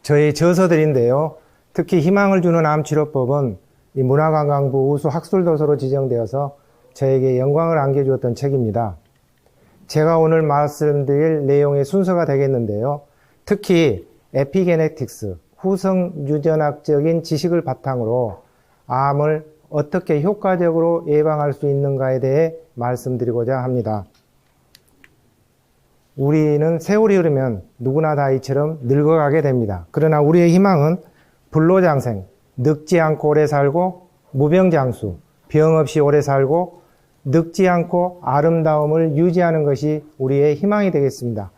저의 저서들인데요. 특히 희망을 주는 암치료법은 이 문화관광부 우수 학술도서로 지정되어서 저에게 영광을 안겨주었던 책입니다. 제가 오늘 말씀드릴 내용의 순서가 되겠는데요. 특히 에피게네틱스, 후성 유전학적인 지식을 바탕으로 암을 어떻게 효과적으로 예방할 수 있는가에 대해 말씀드리고자 합니다. 우리는 세월이 흐르면 누구나 다 이처럼 늙어가게 됩니다. 그러나 우리의 희망은 불로장생, 늙지 않고 오래 살고 무병장수, 병 없이 오래 살고 늙지 않고 아름다움을 유지하는 것이 우리의 희망이 되겠습니다.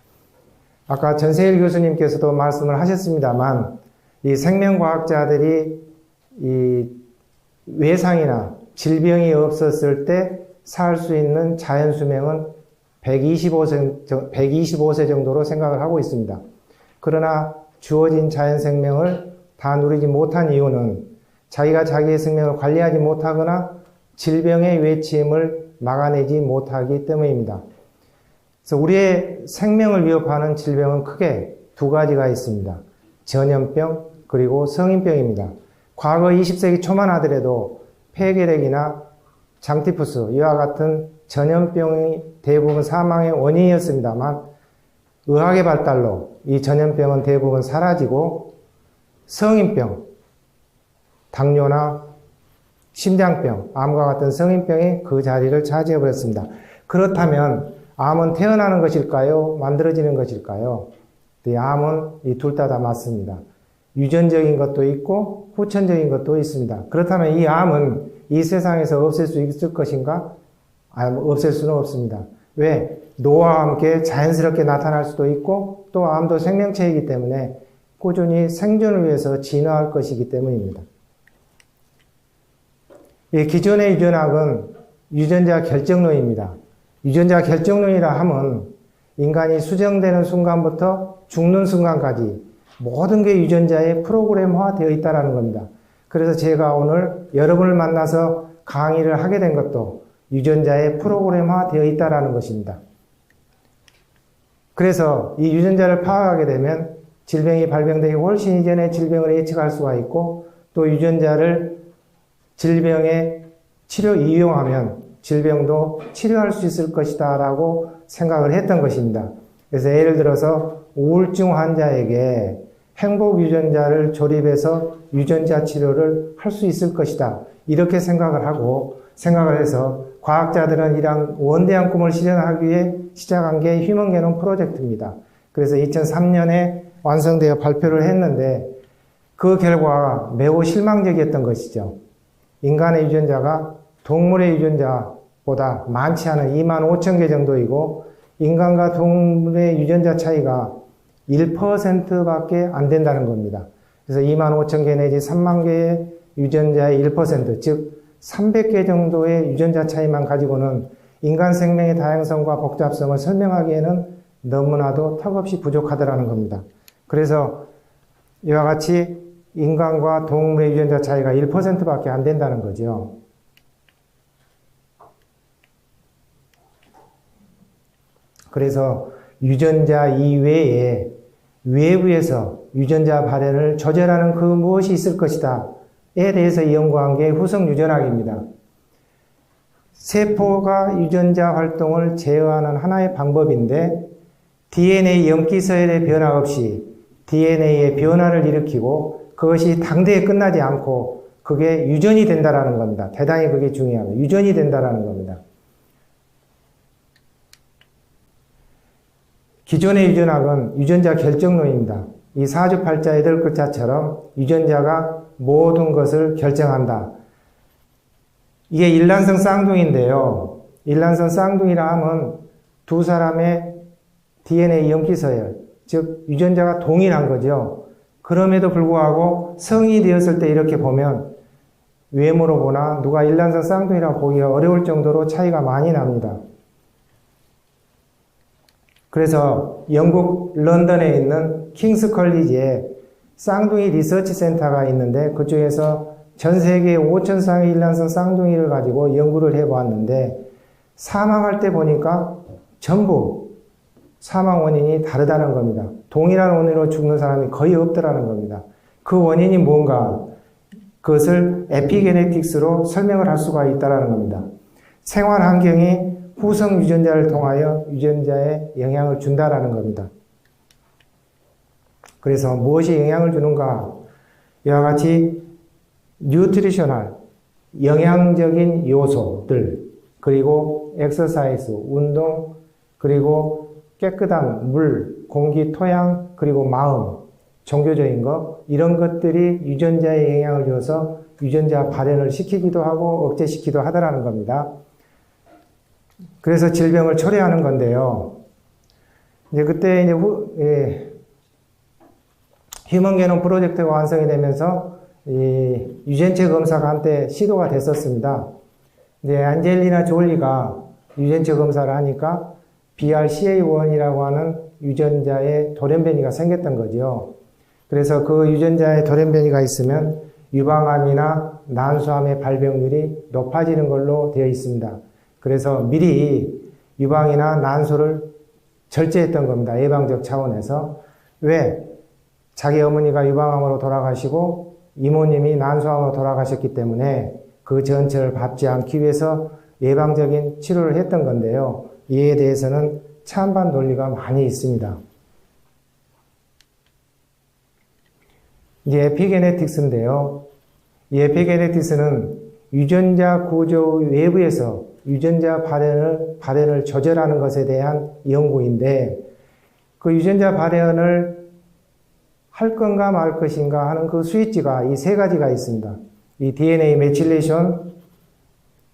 아까 전세일 교수님께서도 말씀을 하셨습니다만 이 생명과학자들이 이 외상이나 질병이 없었을 때 살 수 있는 자연수명은 125세 정도로 생각을 하고 있습니다. 그러나 주어진 자연생명을 다 누리지 못한 이유는 자기가 자기의 생명을 관리하지 못하거나 질병의 외침을 막아내지 못하기 때문입니다. 그래서 우리의 생명을 위협하는 질병은 크게 두 가지가 있습니다. 전염병 그리고 성인병입니다. 과거 20세기 초만 하더라도 폐결핵이나 장티푸스 이와 같은 전염병이 대부분 사망의 원인이었습니다만 의학의 발달로 이 전염병은 대부분 사라지고 성인병, 당뇨나 심장병, 암과 같은 성인병이 그 자리를 차지해버렸습니다. 그렇다면 암은 태어나는 것일까요? 만들어지는 것일까요? 이 암은 이 둘 다 맞습니다. 유전적인 것도 있고 후천적인 것도 있습니다. 그렇다면 이 암은 이 세상에서 없앨 수 있을 것인가? 없앨 수는 없습니다. 왜? 노화와 함께 자연스럽게 나타날 수도 있고 또 암도 생명체이기 때문에 꾸준히 생존을 위해서 진화할 것이기 때문입니다. 기존의 유전학은 유전자 결정론입니다. 유전자 결정론이라 함은 인간이 수정되는 순간부터 죽는 순간까지 모든 게 유전자에 프로그램화 되어 있다는 겁니다. 그래서 제가 오늘 여러분을 만나서 강의를 하게 된 것도 유전자에 프로그램화 되어 있다는 것입니다. 그래서 이 유전자를 파악하게 되면 질병이 발병되기 훨씬 이전에 질병을 예측할 수가 있고 또 유전자를 질병의 치료 이용하면 질병도 치료할 수 있을 것이다 라고 생각을 했던 것입니다. 그래서 예를 들어서 우울증 환자에게 행복 유전자를 조립해서 유전자 치료를 할 수 있을 것이다. 이렇게 생각을 해서 과학자들은 이러한 원대한 꿈을 실현하기 위해 시작한 게 휴먼 게놈 프로젝트입니다. 그래서 2003년에 완성되어 발표를 했는데 그 결과가 매우 실망적이었던 것이죠. 인간의 유전자가 동물의 유전자보다 많지 않은 25,000개 정도이고 인간과 동물의 유전자 차이가 1%밖에 안 된다는 겁니다. 그래서 25,000개 내지 3만 개의 유전자의 1%, 즉 300개 정도의 유전자 차이만 가지고는 인간 생명의 다양성과 복잡성을 설명하기에는 너무나도 턱없이 부족하다는 겁니다. 그래서 이와 같이 인간과 동물의 유전자 차이가 1%밖에 안 된다는 거죠. 그래서 유전자 이외에 외부에서 유전자 발현을 조절하는 그 무엇이 있을 것이다 에 대해서 연구한 게 후성 유전학입니다. 세포가 유전자 활동을 제어하는 하나의 방법인데 DNA 염기 서열의 변화 없이 DNA의 변화를 일으키고 그것이 당대에 끝나지 않고 그게 유전이 된다라는 겁니다. 대단히 그게 중요합니다. 유전이 된다라는 겁니다. 기존의 유전학은 유전자 결정론입니다. 이 사주팔자 8글자처럼 유전자가 모든 것을 결정한다. 이게 일란성 쌍둥이인데요. 일란성 쌍둥이라 하면 두 사람의 DNA 염기서열, 즉 유전자가 동일한 거죠. 그럼에도 불구하고 성인이 되었을 때 이렇게 보면 외모로 보나 누가 일란성 쌍둥이라고 보기가 어려울 정도로 차이가 많이 납니다. 그래서 영국 런던에 있는 킹스 컬리지에 쌍둥이 리서치 센터가 있는데 그쪽에서 전 세계 5,000쌍의 일란성 쌍둥이를 가지고 연구를 해보았는데 사망할 때 보니까 전부 사망 원인이 다르다는 겁니다. 동일한 원인으로 죽는 사람이 거의 없더라는 겁니다. 그 원인이 뭔가, 그것을 에피게네틱스로 설명을 할 수가 있다는 겁니다. 생활 환경이 후성 유전자를 통하여 유전자에 영향을 준다라는 겁니다. 그래서 무엇이 영향을 주는가? 이와 같이 뉴트리셔널, 영양적인 요소들, 그리고 엑서사이즈, 운동, 그리고 깨끗한 물, 공기, 토양, 그리고 마음, 종교적인 것, 이런 것들이 유전자에 영향을 줘서 유전자 발현을 시키기도 하고 억제시키기도 하더라는 겁니다. 그래서 질병을 초래하는 건데요. 이제 그때 이제 휴먼 게놈 프로젝트가 완성이 되면서 이 유전체 검사가 한때 시도가 됐었습니다. 이제 안젤리나 졸리가 유전체 검사를 하니까 BRCA1이라고 하는 유전자의 돌연변이가 생겼던 거죠. 그래서 그 유전자에 돌연변이가 있으면 유방암이나 난소암의 발병률이 높아지는 걸로 되어 있습니다. 그래서 미리 유방이나 난소를 절제했던 겁니다. 예방적 차원에서. 왜? 자기 어머니가 유방암으로 돌아가시고 이모님이 난소암으로 돌아가셨기 때문에 그 전체를 밟지 않기 위해서 예방적인 치료를 했던 건데요. 이에 대해서는 찬반 논리가 많이 있습니다. 이제 에피게네틱스인데요. 이 에피게네틱스는 유전자 구조 외부에서 유전자 발현을 조절하는 것에 대한 연구인데, 그 유전자 발현을 할 건가 말 것인가 하는 그 스위치가 이 세 가지가 있습니다. 이 DNA 메칠레이션,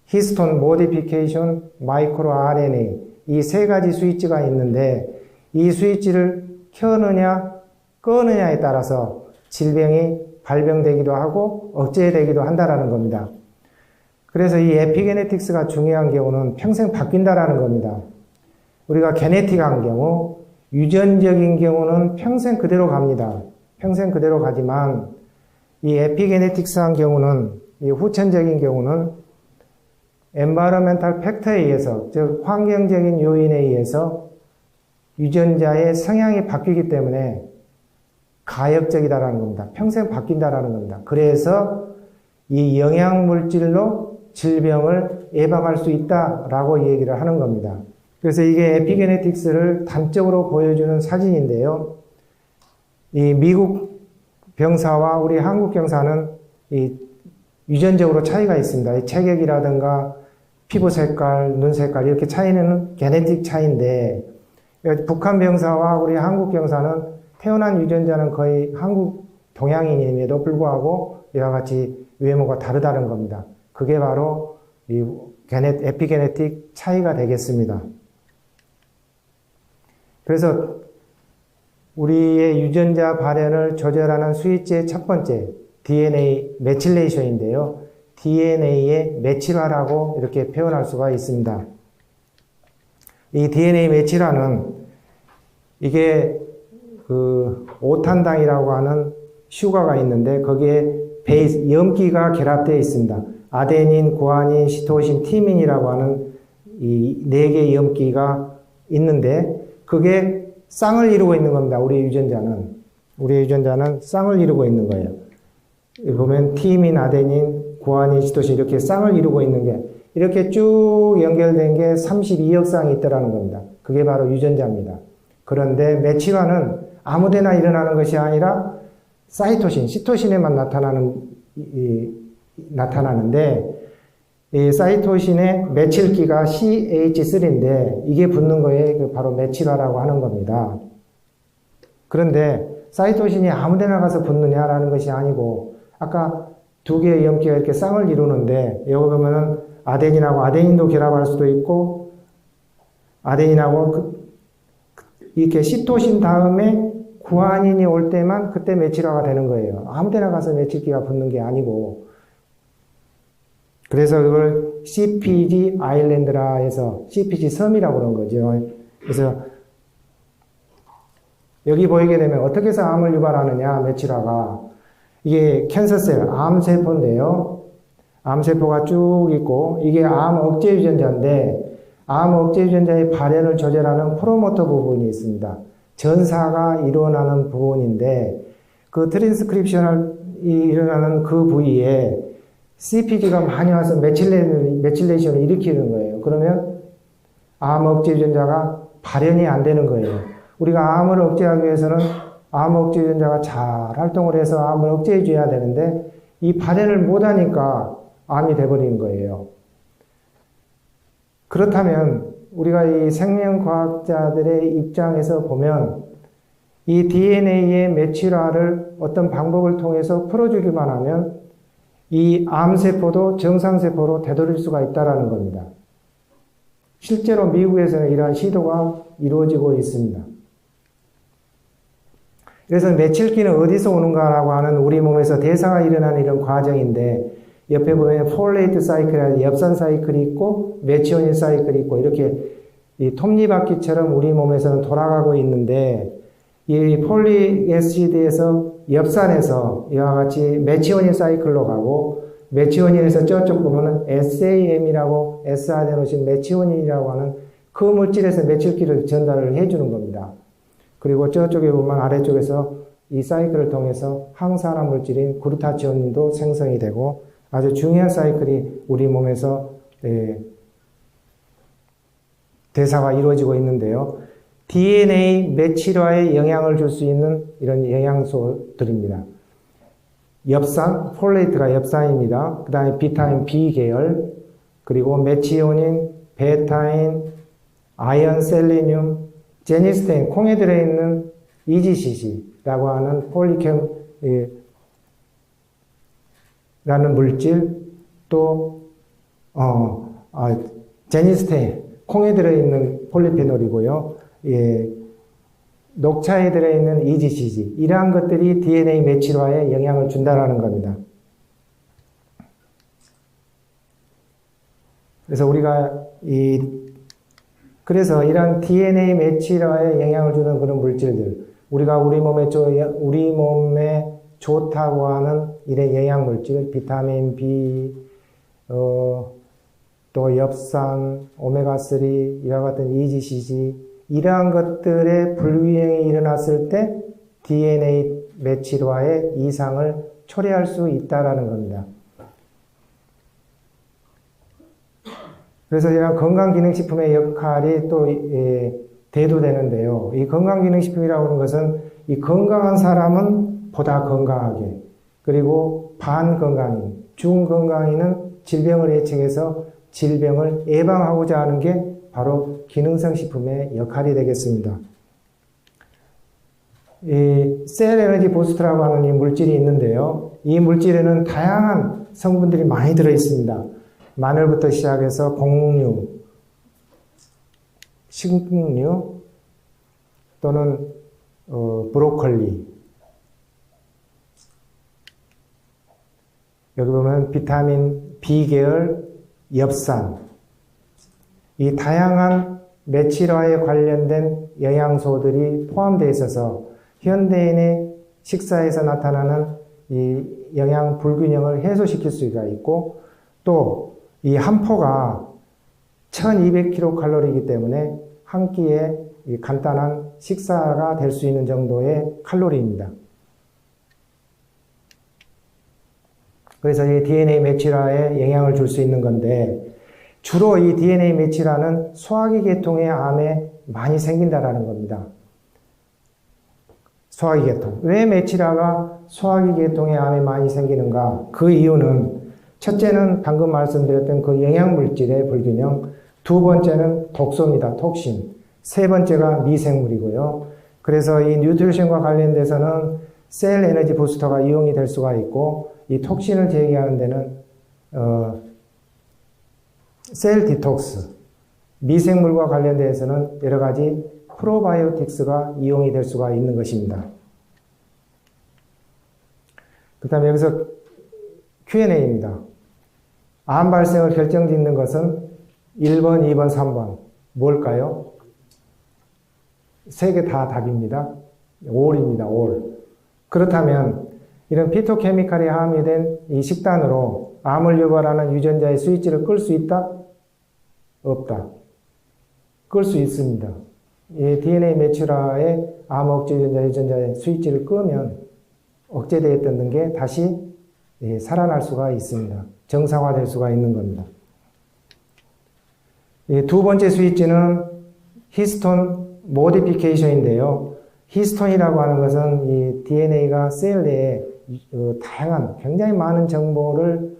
히스톤 모디피케이션, 마이크로 RNA, 이 세 가지 스위치가 있는데, 이 스위치를 켜느냐 끄느냐에 따라서 질병이 발병되기도 하고 억제되기도 한다라는 겁니다. 그래서 이 에피게네틱스가 중요한 경우는 평생 바뀐다라는 겁니다. 우리가 게네틱한 경우, 유전적인 경우는 평생 그대로 갑니다. 평생 그대로 가지만 이 에피게네틱스한 경우는, 이 후천적인 경우는 environmental factor에 의해서, 즉 환경적인 요인에 의해서 유전자의 성향이 바뀌기 때문에 가역적이다라는 겁니다. 평생 바뀐다라는 겁니다. 그래서 이 영양물질로 질병을 예방할 수 있다라고 얘기를 하는 겁니다. 그래서 이게 에피게네틱스를 단적으로 보여주는 사진인데요. 이 미국 병사와 우리 한국 병사는 이 유전적으로 차이가 있습니다. 이 체격이라든가 피부 색깔, 눈 색깔 이렇게 차이는 게네틱 차이인데, 북한 병사와 우리 한국 병사는 태어난 유전자는 거의 한국 동양인임에도 불구하고 이와 같이 외모가 다르다는 겁니다. 그게 바로 이 에피게네틱 차이가 되겠습니다. 그래서 우리의 유전자 발현을 조절하는 스위치의 첫 번째, DNA 메칠레이션인데요. DNA의 메칠화라고 이렇게 표현할 수가 있습니다. 이 DNA 메칠화는 이게 그 오탄당이라고 하는 슈가가 있는데 거기에 베이스, 염기가 결합되어 있습니다. 아데닌, 구아닌, 시토신, 티민이라고 하는 이 4개의 염기가 있는데 그게 쌍을 이루고 있는 겁니다. 우리의 유전자는 쌍을 이루고 있는 거예요. 보면 티민, 아데닌, 구아닌, 시토신 이렇게 쌍을 이루고 있는 게 이렇게 쭉 연결된 게 32억 쌍이 있다라는 겁니다. 그게 바로 유전자입니다. 그런데 메칠화는 아무데나 일어나는 것이 아니라 사이토신, 시토신에만 나타나는데 이 사이토신의 메칠기가 CH3인데 이게 붙는 거에 바로 메칠화라고 하는 겁니다. 그런데 사이토신이 아무데나 가서 붙느냐라는 것이 아니고 아까 2개의 염기가 이렇게 쌍을 이루는데 여기 보면은 아데닌하고 아데닌도 결합할 수도 있고 아데닌하고 이렇게 시토신 다음에 구아닌이 올 때만 그때 메칠화가 되는 거예요. 아무데나 가서 메칠기가 붙는 게 아니고. 그래서 그걸 CPG 아일랜드라 해서 CPG 섬이라고 그런 거죠. 그래서 여기 보이게 되면 어떻게 해서 암을 유발하느냐, 메칠화가. 이게 캔서셀, 암세포인데요. 암세포가 쭉 있고 이게 암 억제 유전자인데 암 억제 유전자의 발현을 조절하는 프로모터 부분이 있습니다. 전사가 일어나는 부분인데 그 트랜스크립션이 일어나는 그 부위에 CPG가 많이 와서 메칠레이션을 일으키는 거예요. 그러면 암 억제 유전자가 발현이 안 되는 거예요. 우리가 암을 억제하기 위해서는 암 억제 유전자가 잘 활동을 해서 암을 억제해 줘야 되는데 이 발현을 못하니까 암이 돼버리는 거예요. 그렇다면 우리가 이 생명과학자들의 입장에서 보면 이 DNA의 메칠화를 어떤 방법을 통해서 풀어주기만 하면 이 암세포도 정상세포로 되돌릴 수가 있다는 겁니다. 실제로 미국에서는 이러한 시도가 이루어지고 있습니다. 그래서 메칠기는 어디서 오는가라고 하는 우리 몸에서 대사가 일어나는 이런 과정인데 옆에 보면 폴레이트 사이클이라는 엽산 사이클이 있고 메치오닌 사이클이 있고 이렇게 이 톱니바퀴처럼 우리 몸에서는 돌아가고 있는데 이 폴리에시드에서 엽산에서 이와 같이 메치오닌 사이클로 가고 메치오닌에서 저쪽 보면은 SAM이라고 S아데노신 메치오닌이라고 하는 그 물질에서 메칠기를 전달을 해주는 겁니다. 그리고 저쪽에 보면 아래쪽에서 이 사이클을 통해서 항산화 물질인 글루타치온도 생성이 되고 아주 중요한 사이클이 우리 몸에서 대사가 이루어지고 있는데요. DNA 메칠화에 영향을 줄 수 있는 이런 영양소들입니다. 엽산, 폴레이트가 엽산입니다. 그 다음에 비타민 B 계열, 그리고 메치오닌, 베타인, 아연, 셀레늄, 제니스테인, 콩에 들어있는 EGCG라고 하는 폴리캠, 라는 물질, 또, 제니스테인, 콩에 들어있는 폴리페놀이고요. 녹차에 들어있는 EGCG, 이러한 것들이 DNA 메칠화에 영향을 준다라는 겁니다. 그래서 우리가 그래서 이런 DNA 메칠화에 영향을 주는 그런 물질들, 우리가 우리 몸에 좋다고 하는 이런 영양 물질, 비타민 B, 또 엽산, 오메가3, 이와 같은 EGCG, 이러한 것들의 불균형이 일어났을 때 DNA 메칠화의 이상을 초래할 수 있다라는 겁니다. 그래서 이런 건강기능식품의 역할이 또 대두되는데요. 이 건강기능식품이라고 하는 것은 이 건강한 사람은 보다 건강하게, 그리고 반건강인, 중건강인은 질병을 예측해서 질병을 예방하고자 하는 게 바로 기능성 식품의 역할이 되겠습니다. 이 셀 에너지 부스트라고 하는 이 물질이 있는데요. 이 물질에는 다양한 성분들이 많이 들어 있습니다. 마늘부터 시작해서 곡류, 식류 또는 브로콜리, 여기 보면 비타민 B 계열, 엽산, 이 다양한 메칠화에 관련된 영양소들이 포함되어 있어서 현대인의 식사에서 나타나는 이 영양 불균형을 해소시킬 수가 있고, 또 이 한 포가 1200kcal이기 때문에 한 끼에 간단한 식사가 될 수 있는 정도의 칼로리입니다. 그래서 이 DNA 메칠화에 영향을 줄 수 있는 건데, 주로 이 DNA 메칠화는 소화기 계통의 암에 많이 생긴다라는 겁니다. 소화기 계통. 왜 메칠화가 소화기 계통의 암에 많이 생기는가? 그 이유는 첫째는 방금 말씀드렸던 그 영양물질의 불균형, 두 번째는 독소입니다. 톡신. 세 번째가 미생물이고요. 그래서 이 뉴트리션과 관련돼서는 셀 에너지 부스터가 이용이 될 수가 있고, 이 톡신을 제거하는 데는 셀 디톡스, 미생물과 관련돼서는 여러 가지 프로바이오틱스가 이용이 될 수가 있는 것입니다. 그 다음에 여기서 Q&A입니다. 암 발생을 결정짓는 것은 1번, 2번, 3번. 뭘까요? 세 개 다 답입니다. 올입니다. 올. 그렇다면 이런 피토케미칼이 함유된 이 식단으로 암을 유발하는 유전자의 스위치를 끌 수 있다? 없다. 끌 수 있습니다. 이 DNA 매출화의 암 억제 유전자의 스위치를 끄면 억제되어 있던 게 다시 살아날 수가 있습니다. 정상화될 수가 있는 겁니다. 두 번째 스위치는 히스톤 모디피케이션인데요. 히스톤이라고 하는 것은 이 DNA가 셀 내에 다양한 굉장히 많은 정보를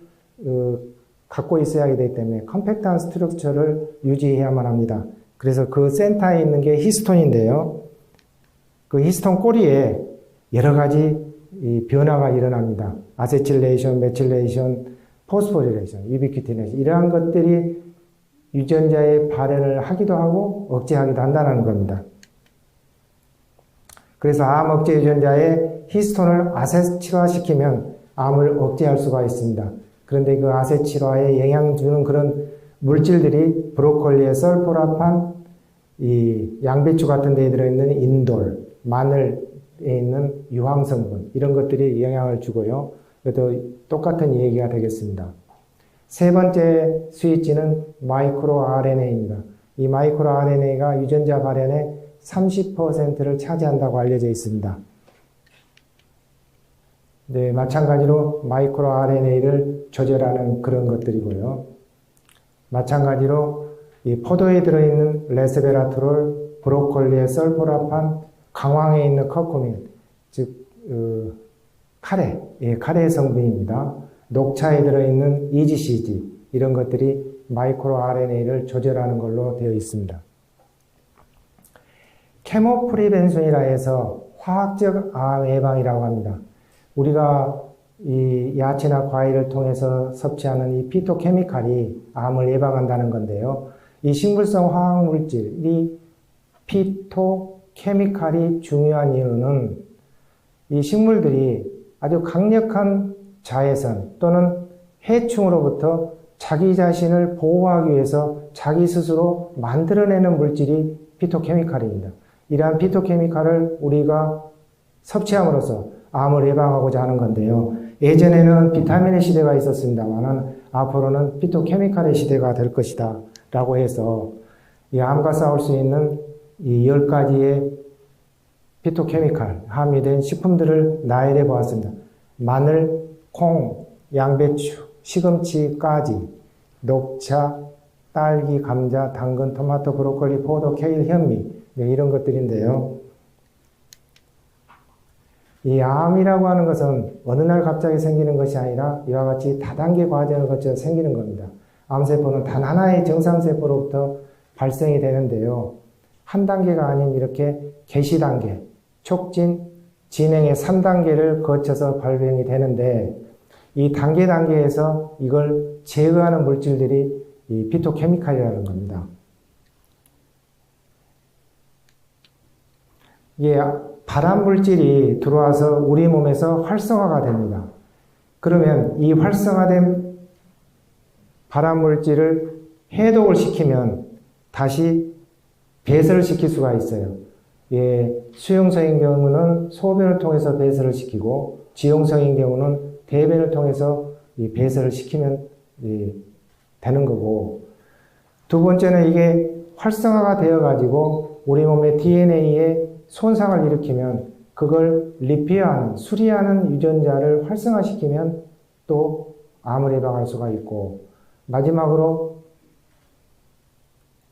갖고 있어야 하기 때문에 컴팩트한 스트럭처를 유지해야만 합니다. 그래서 그 센터에 있는 게 히스톤인데요. 그 히스톤 꼬리에 여러 가지 변화가 일어납니다. 아세틸레이션, 메틸레이션, 포스포리레이션, 유비퀴티네이션 이러한 것들이 유전자의 발현을 하기도 하고 억제하기도 한다는 겁니다. 그래서 암 억제 유전자의 히스톤을 아세틸화시키면 암을 억제할 수가 있습니다. 그런데 그 아세틸화에 영향 주는 그런 물질들이 브로콜리의 설포라판, 이 양배추 같은 데에 들어있는 인돌, 마늘에 있는 유황성분 이런 것들이 영향을 주고요. 그래도 똑같은 얘기가 되겠습니다. 세 번째 스위치는 마이크로 RNA입니다. 이 마이크로 RNA가 유전자 발현의 30%를 차지한다고 알려져 있습니다. 네, 마찬가지로 마이크로 RNA를 조절하는 그런 것들이고요. 마찬가지로 이 포도에 들어있는 레스베라트롤, 브로콜리의 설포라판, 강황에 있는 커큐민, 즉 카레, 카레 성분입니다. 녹차에 들어있는 EGCG 이런 것들이 마이크로 RNA를 조절하는 걸로 되어 있습니다. 케모프리벤션이라 해서 화학적 암 예방이라고 합니다. 우리가 이 야채나 과일을 통해서 섭취하는 이 피토케미칼이 암을 예방한다는 건데요. 이 식물성 화학물질이 피토케미칼이 중요한 이유는 이 식물들이 아주 강력한 자외선 또는 해충으로부터 자기 자신을 보호하기 위해서 자기 스스로 만들어내는 물질이 피토케미칼입니다. 이러한 피토케미칼을 우리가 섭취함으로써 암을 예방하고자 하는 건데요. 예전에는 비타민의 시대가 있었습니다만 앞으로는 피토케미칼의 시대가 될 것이다 라고 해서 이 암과 싸울 수 있는 이 10가지의 피토케미칼 함유된 식품들을 나열해 보았습니다. 마늘, 콩, 양배추, 시금치까지, 녹차, 딸기, 감자, 당근, 토마토, 브로콜리, 포도, 케일, 현미 이런 것들인데요. 이 암이라고 하는 것은 어느 날 갑자기 생기는 것이 아니라 이와 같이 다단계 과정을 거쳐 생기는 겁니다. 암세포는 단 하나의 정상세포로부터 발생이 되는데요. 한 단계가 아닌 이렇게 개시 단계, 촉진, 진행의 3단계를 거쳐서 발병이 되는데 이 단계에서 이걸 제거하는 물질들이 이 피토케미칼이라는 겁니다. 이게 발암 물질이 들어와서 우리 몸에서 활성화가 됩니다. 그러면 이 활성화된 발암 물질을 해독을 시키면 다시 배설을 시킬 수가 있어요. 수용성인 경우는 소변을 통해서 배설을 시키고 지용성인 경우는 대변을 통해서 이 배설을 시키면 되는 거고, 두 번째는 이게 활성화가 되어 가지고 우리 몸의 DNA에 손상을 일으키면 그걸 리페어하는, 수리하는 유전자를 활성화시키면 또 암을 예방할 수가 있고, 마지막으로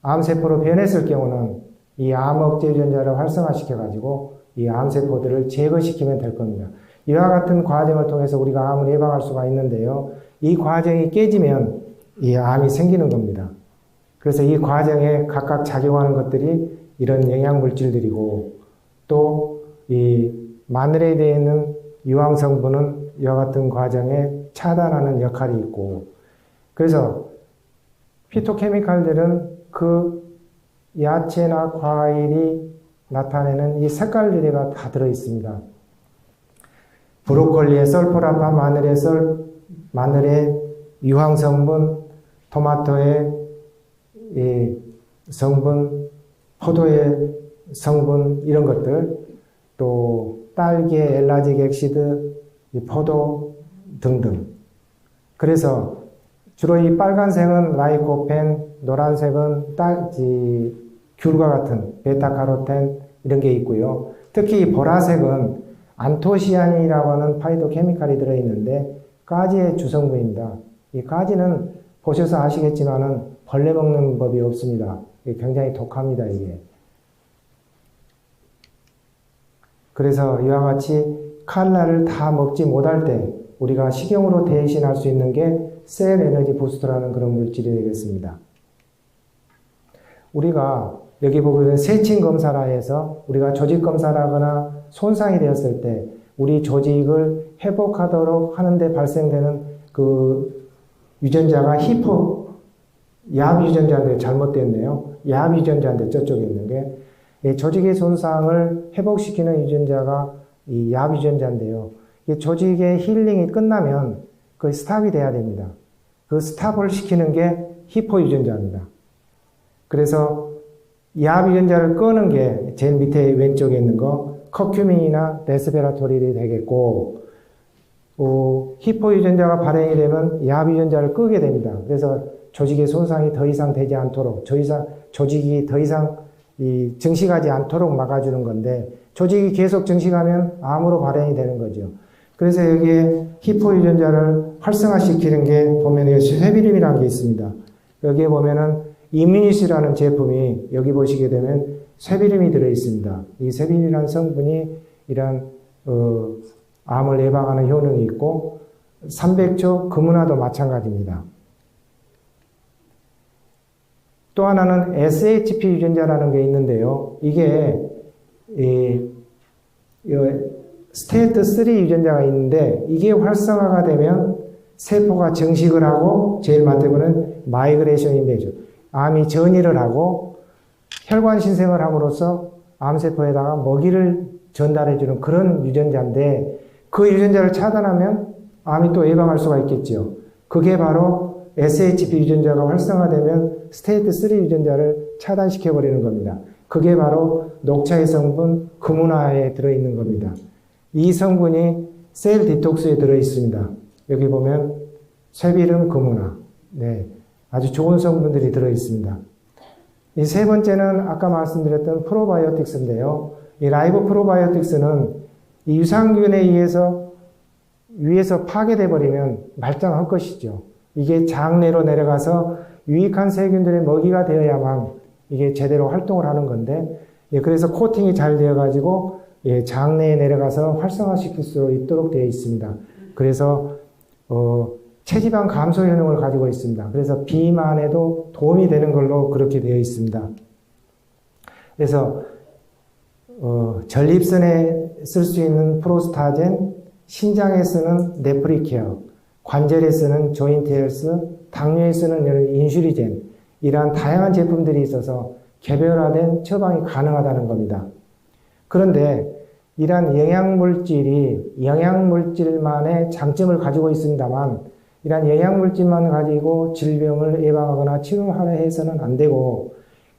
암세포로 변했을 경우는 이 암 억제 유전자를 활성화시켜 가지고 이 암세포들을 제거시키면 될 겁니다. 이와 같은 과정을 통해서 우리가 암을 예방할 수가 있는데요. 이 과정이 깨지면 이 암이 생기는 겁니다. 그래서 이 과정에 각각 작용하는 것들이 이런 영양물질들이고, 또 이 마늘에 되어 있는 유황성분은 이와 같은 과정에 차단하는 역할이 있고, 그래서 피토케미칼들은 그 야채나 과일이 나타내는 이 색깔들이 다 들어있습니다. 브로콜리의 설포라판, 마늘의 유황성분, 토마토의 이 성분, 포도의 성분 이런 것들, 또 딸기의 엘라직 액시드, 포도 등등. 그래서 주로 이 빨간색은 라이코펜, 노란색은 귤과 같은 베타카로텐 이런 게 있고요. 특히 보라색은 안토시아닌이라고 하는 파이토케미칼이 들어있는데 가지의 주성분입니다. 이 가지는 보셔서 아시겠지만은 벌레 먹는 법이 없습니다. 굉장히 독합니다, 이게. 그래서 이와 같이 칼라를 다 먹지 못할 때 우리가 식용으로 대신할 수 있는 게 셀 에너지 부스터라는 그런 물질이 되겠습니다. 우리가 여기 보면 세친 검사라 해서 우리가 조직 검사를 하거나 손상이 되었을 때 우리 조직을 회복하도록 하는데 발생되는 그 유전자가 얍 유전자인데 잘못됐네요. 얍 유전자인데 저쪽에 있는 게 조직의 손상을 회복시키는 유전자가 이 얍 유전자인데요. 이 조직의 힐링이 끝나면 그 스탑이 돼야 됩니다. 그 스탑을 시키는 게 히포 유전자입니다. 그래서 얍 유전자를 끄는 게 제일 밑에 왼쪽에 있는 거 커큐민이나 데스베라토릴이 되겠고 히포 유전자가 발행이 되면 얍 유전자를 끄게 됩니다. 그래서 조직의 손상이 더 이상 되지 않도록 조직이 더 이상 증식하지 않도록 막아주는 건데 조직이 계속 증식하면 암으로 발현이 되는 거죠. 그래서 여기에 히포 유전자를 활성화시키는 게 보면 여기 쇠비름이라는 게 있습니다. 여기에 보면은 이뮤니스라는 제품이 여기 보시게 되면 쇠비름이 들어 있습니다. 이 쇠비름이라는 성분이 이런 암을 예방하는 효능이 있고 300조 금은화도 마찬가지입니다. 또 하나는 SHP 유전자라는 게 있는데요. 이게 스테이트 3 유전자가 있는데 이게 활성화가 되면 세포가 증식을 하고 제일 많게는 마이그레이션이 되죠. 암이 전이를 하고 혈관 신생을 함으로써 암세포에다가 먹이를 전달해주는 그런 유전자인데 그 유전자를 차단하면 암이 또 예방할 수가 있겠죠. 그게 바로 SHP 유전자가 활성화되면 스테이트 3 유전자를 차단시켜버리는 겁니다. 그게 바로 녹차의 성분 금은화에 들어있는 겁니다. 이 성분이 셀 디톡스에 들어있습니다. 여기 보면 쇠비름 금은화. 네, 아주 좋은 성분들이 들어있습니다. 이 세 번째는 아까 말씀드렸던 프로바이오틱스인데요. 이 라이보 프로바이오틱스는 이 유산균에 의해서 위에서 파괴돼 버리면 말짱할 것이죠. 이게 장내로 내려가서 유익한 세균들의 먹이가 되어야만 이게 제대로 활동을 하는 건데, 그래서 코팅이 잘 되어가지고 장내에 내려가서 활성화시킬 수 있도록 되어 있습니다. 그래서 체지방 감소 효능을 가지고 있습니다. 그래서 비만에도 도움이 되는 걸로 그렇게 되어 있습니다. 그래서 전립선에 쓸 수 있는 프로스타젠, 신장에 쓰는 네프리케어, 관절에 쓰는 조인트 헬스, 당뇨에 쓰는 인슐리젠, 이러한 다양한 제품들이 있어서 개별화된 처방이 가능하다는 겁니다. 그런데 이러한 영양물질이 영양물질만의 장점을 가지고 있습니다만 이러한 영양물질만 가지고 질병을 예방하거나 치료하려 해서는 안 되고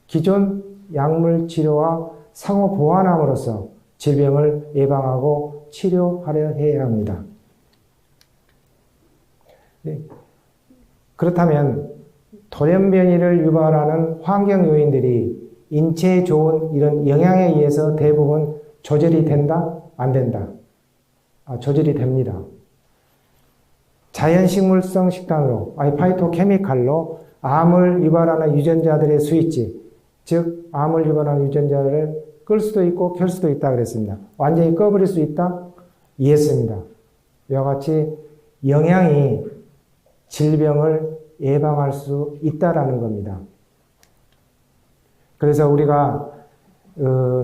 기존 약물 치료와 상호 보완함으로써 질병을 예방하고 치료하려 해야 합니다. 네. 그렇다면 돌연변이를 유발하는 환경 요인들이 인체에 좋은 이런 영양에 의해서 대부분 조절이 된다? 안 된다? 조절이 됩니다. 자연식물성 식단으로, 파이토케미칼로 암을 유발하는 유전자들의 스위치, 즉 암을 유발하는 유전자를 끌 수도 있고 켤 수도 있다 그랬습니다. 완전히 꺼버릴 수 있다? 이해했습니다. 이와 같이 영양이 질병을 예방할 수 있다라는 겁니다. 그래서 우리가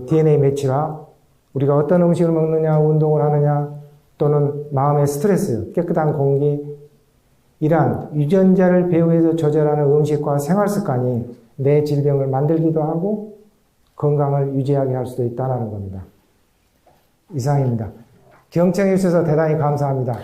DNA 매치와 우리가 어떤 음식을 먹느냐, 운동을 하느냐, 또는 마음의 스트레스, 깨끗한 공기, 이러한 유전자를 배후에서 조절하는 음식과 생활 습관이 내 질병을 만들기도 하고 건강을 유지하게 할 수도 있다는 겁니다. 이상입니다. 경청해 주셔서 대단히 감사합니다.